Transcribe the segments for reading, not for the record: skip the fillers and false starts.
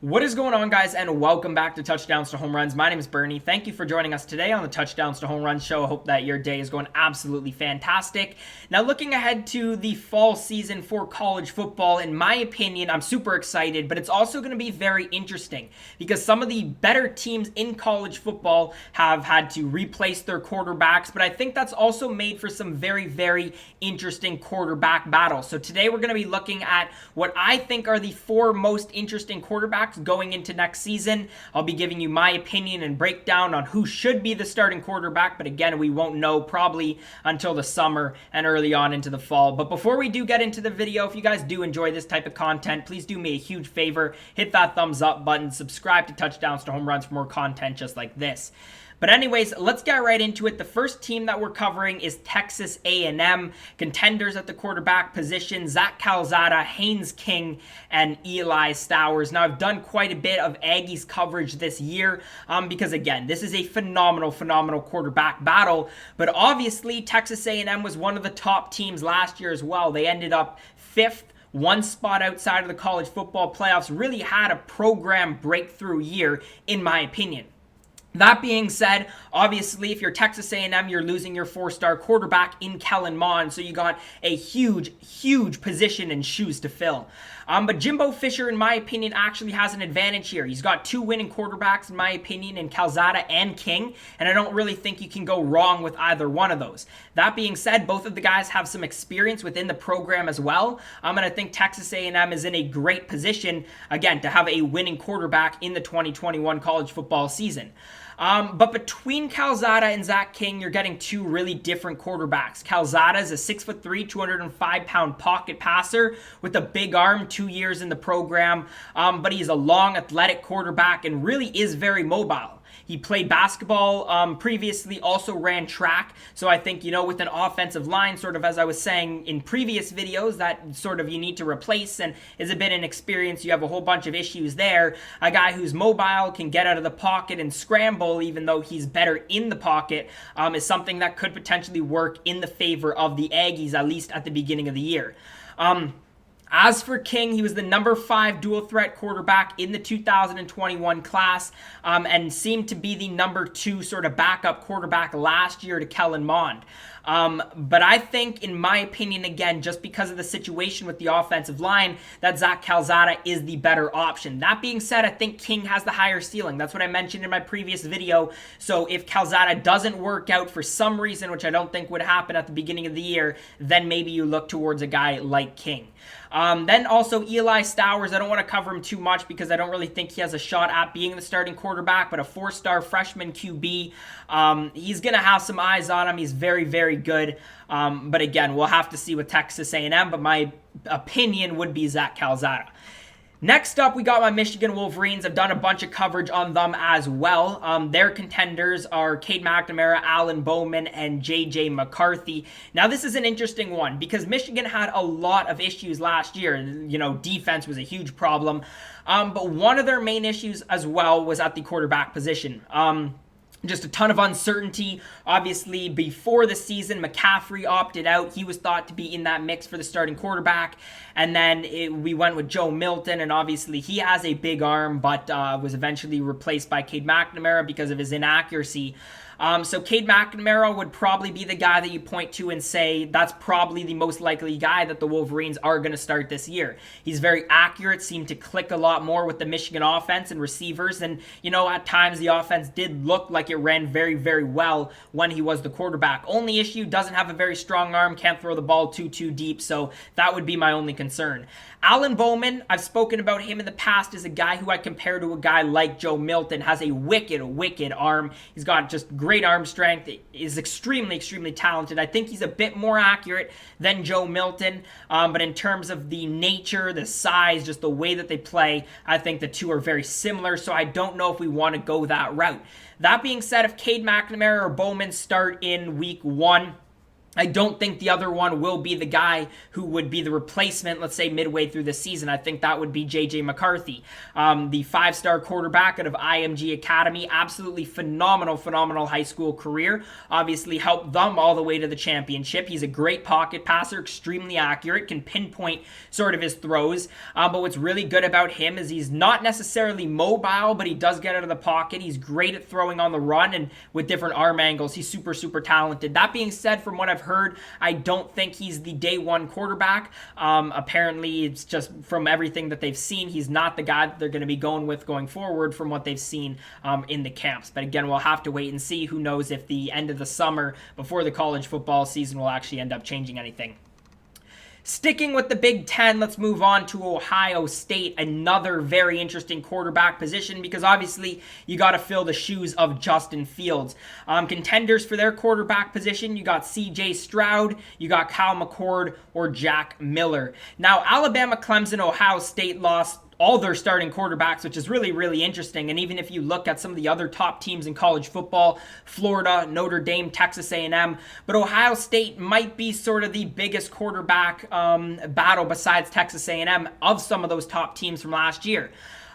What is going on, guys, and welcome back to Touchdowns to Home Runs. My name is Bernie. Thank you for joining us today on the Touchdowns to Home Runs show. I hope that your day is going absolutely fantastic. Now, looking ahead to the fall season for college football, in my opinion, I'm super excited, but it's also going to be very interesting because some of the better teams in college football have had to replace their quarterbacks, but I think that's also made for some very, very interesting quarterback battles. So today we're going to be looking at what I think are the four most interesting quarterbacks going into next season. I'll be giving you my opinion and breakdown on who should be the starting quarterback, but again, we won't know probably until the summer and early on into the fall. But before we do get into the video, if you guys do enjoy this type of content, please do me a huge favor, hit that thumbs up button, subscribe to Touchdowns to Home Runs for more content just like this. But anyways, let's get right into it. The first team that we're covering is Texas A&M. Contenders at the quarterback position: Zach Calzada, Haynes King, and Eli Stowers. Now, I've done quite a bit of Aggies coverage this year because, again, this is a phenomenal quarterback battle. But obviously, Texas A&M was one of the top teams last year as well. They ended up 5th, one spot outside of the college football playoffs. Really had a program breakthrough year, in my opinion. That being said, obviously, if you're Texas A&M, you're losing your 4-star quarterback in Kellen Mond, so you got a huge position and shoes to fill. But Jimbo Fisher, in my opinion, actually has an advantage here. He's got 2 winning quarterbacks, in my opinion, in Calzada and King, and I don't really think you can go wrong with either one of those. That being said, both of the guys have some experience within the program as well, and I think Texas A&M is in a great position, again, to have a winning quarterback in the 2021 college football season. But between Calzada and Zach King, you're getting 2 really different quarterbacks. Calzada is a 6'3", 205-pound pocket passer with a big arm, 2 years in the program, but he's a long, athletic quarterback and really is very mobile. He played basketball previously, also ran track. So I think, with an offensive line, sort of as I was saying in previous videos, that sort of you need to replace and is a bit inexperienced. You have a whole bunch of issues there. A guy who's mobile, can get out of the pocket and scramble, even though he's better in the pocket, is something that could potentially work in the favor of the Aggies, at least at the beginning of the year. As for King, he was the number 5 dual threat quarterback in the 2021 class and seemed to be the number 2 sort of backup quarterback last year to Kellen Mond. But I think, in my opinion, again, just because of the situation with the offensive line, that Zach Calzada is the better option. That being said, I think King has the higher ceiling. That's what I mentioned in my previous video. So if Calzada doesn't work out for some reason, which I don't think would happen at the beginning of the year, then maybe you look towards a guy like King. Then also Eli Stowers. I don't want to cover him too much because I don't really think he has a shot at being the starting quarterback, but a 4-star freshman QB. He's going to have some eyes on him. He's very good. But again, we'll have to see with Texas A&M, but my opinion would be Zach Calzada. Next up, we got my Michigan Wolverines. I've done a bunch of coverage on them as well. Their contenders are Cade McNamara, Alan Bowman, and J.J. McCarthy. Now, this is an interesting one because Michigan had a lot of issues last year. Defense was a huge problem. But one of their main issues as well was at the quarterback position. Just a ton of uncertainty. Obviously, before the season, McCaffrey opted out. He was thought to be in that mix for the starting quarterback. And then we went with Joe Milton, and obviously he has a big arm, but was eventually replaced by Cade McNamara because of his inaccuracy. So Cade McNamara would probably be the guy that you point to and say that's probably the most likely guy that the Wolverines are going to start this year. He's very accurate, seemed to click a lot more with the Michigan offense and receivers, and at times the offense did look like it ran very well when he was the quarterback. Only issue, doesn't have a very strong arm, can't throw the ball too deep, so that would be my only concern. Alan Bowman, I've spoken about him in the past as a guy who I compare to a guy like Joe Milton, has a wicked arm. He's got just great arm strength, is extremely talented. I think he's a bit more accurate than Joe Milton, but in terms of the nature, the size, just the way that they play, I think the two are very similar, so I don't know if we want to go that route. That being said, if Cade McNamara or Bowman start in week 1, I don't think the other one will be the guy who would be the replacement, let's say, midway through the season. I think that would be J.J. McCarthy, the 5-star quarterback out of IMG Academy. Absolutely phenomenal high school career. Obviously helped them all the way to the championship. He's a great pocket passer, extremely accurate, can pinpoint sort of his throws. But what's really good about him is he's not necessarily mobile, but he does get out of the pocket. He's great at throwing on the run and with different arm angles. He's super talented. That being said, from what I've heard, I don't think he's the day one quarterback. Apparently, it's just from everything that they've seen, he's not the guy that they're going to be going with going forward from what they've seen in the camps. But again, we'll have to wait and see. Who knows if the end of the summer before the college football season will actually end up changing anything. Sticking with the Big Ten, let's move on to Ohio State, another very interesting quarterback position because obviously you got to fill the shoes of Justin Fields. Contenders for their quarterback position, you got CJ Stroud, you got Kyle McCord, or Jack Miller. Now, Alabama, Clemson, Ohio State lost all their starting quarterbacks, which is really interesting. And even if you look at some of the other top teams in college football, Florida, Notre Dame, Texas A&M, but Ohio State might be sort of the biggest quarterback battle besides Texas A&M of some of those top teams from last year.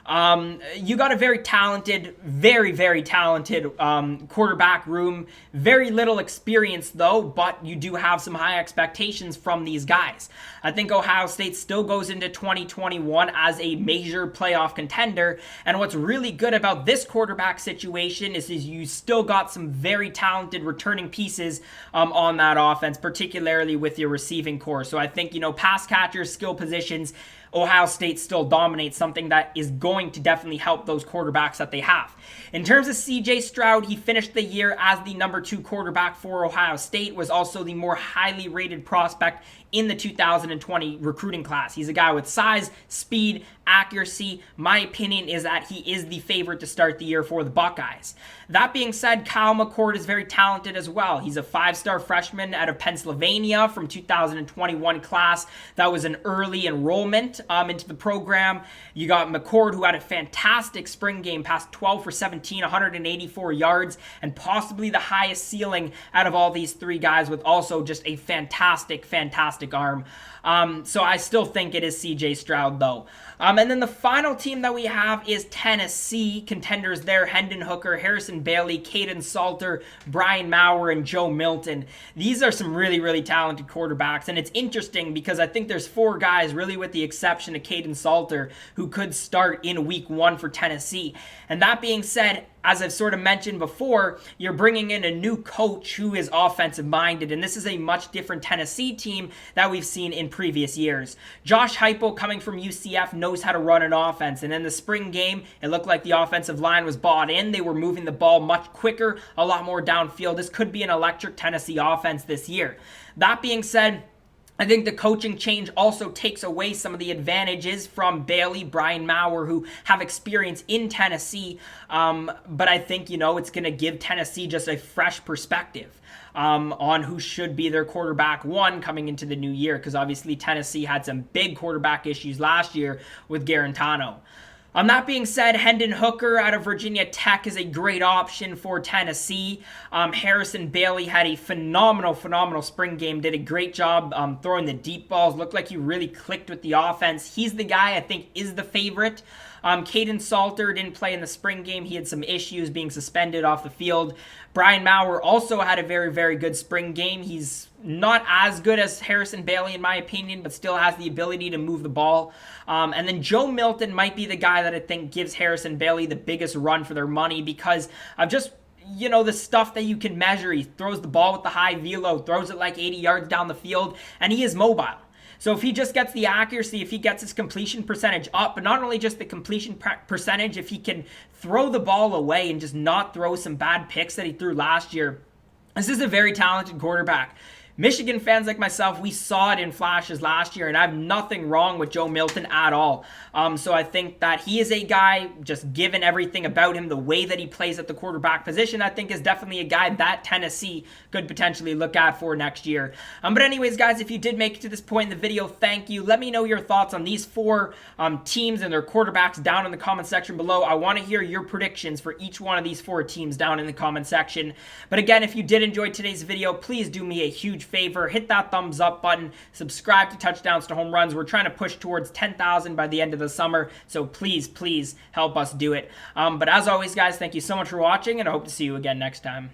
You got a very talented quarterback room. Very little experience though, but you do have some high expectations from these guys. I think Ohio State still goes into 2021 as a major playoff contender. And what's really good about this quarterback situation is you still got some very talented returning pieces on that offense, particularly with your receiving core. So I think, pass catchers, skill positions, Ohio State still dominates, something that is going to definitely help those quarterbacks that they have. In terms of CJ Stroud, he finished the year as the number 2 quarterback for Ohio State, was also the more highly rated prospect in the 2020 recruiting class. He's a guy with size, speed, accuracy. My opinion is that he is the favorite to start the year for the Buckeyes. That being said, Kyle McCord is very talented as well. He's a 5-star freshman out of Pennsylvania from 2021 class. That was an early enrollment into the program. You got McCord, who had a fantastic spring game, passed 12 for 17, 184 yards, and possibly the highest ceiling out of all these 3 guys, with also just a fantastic arm. So I still think it is CJ Stroud though. And then the final team that we have is Tennessee. Contenders there: Hendon Hooker, Harrison Bailey, Caden Salter, Brian Maurer, and Joe Milton. These are some really talented quarterbacks, and it's interesting because I think there's 4 guys, really with the exception of Caden Salter, who could start in week 1 for Tennessee. And that being said, as I've sort of mentioned before, you're bringing in a new coach who is offensive minded, and this is a much different Tennessee team that we've seen in previous years. Josh Heupel, coming from UCF, knows how to run an offense, and in the spring game, it looked like the offensive line was bought in. They were moving the ball much quicker, a lot more downfield. This could be an electric Tennessee offense this year. That being said, I think the coaching change also takes away some of the advantages from Bailey, Brian Maurer, who have experience in Tennessee. But I think, it's going to give Tennessee just a fresh perspective on who should be their quarterback 1 coming into the new year, because obviously Tennessee had some big quarterback issues last year with Garantano. That being said, Hendon Hooker out of Virginia Tech is a great option for Tennessee. Harrison Bailey had a phenomenal spring game, did a great job throwing the deep balls, looked like he really clicked with the offense. He's the guy I think is the favorite. Caden Salter didn't play in the spring game. He had some issues being suspended off the field. Brian Maurer also had a very good spring game. He's not as good as Harrison Bailey in my opinion, but still has the ability to move the ball. And then Joe Milton might be the guy that I think gives Harrison Bailey the biggest run for their money because of just the stuff that you can measure. He throws the ball with the high velo, throws it like 80 yards down the field, and he is mobile. So if he just gets the accuracy, if he gets his completion percentage up, but not only just the completion percentage, if he can throw the ball away and just not throw some bad picks that he threw last year, this is a very talented quarterback. Michigan fans like myself, we saw it in flashes last year, and I have nothing wrong with Joe Milton at all. So I think that he is a guy, just given everything about him, the way that he plays at the quarterback position, I think is definitely a guy that Tennessee could potentially look at for next year. But anyways, guys, if you did make it to this point in the video, thank you. Let me know your thoughts on these 4 teams and their quarterbacks down in the comment section below. I want to hear your predictions for each one of these 4 teams down in the comment section. But again, if you did enjoy today's video, please do me a huge huge favor. Hit that thumbs up button. Subscribe to Touchdowns to Home Runs. We're trying to push towards 10,000 by the end of the summer, so please help us do it. But as always, guys, thank you so much for watching, and I hope to see you again next time.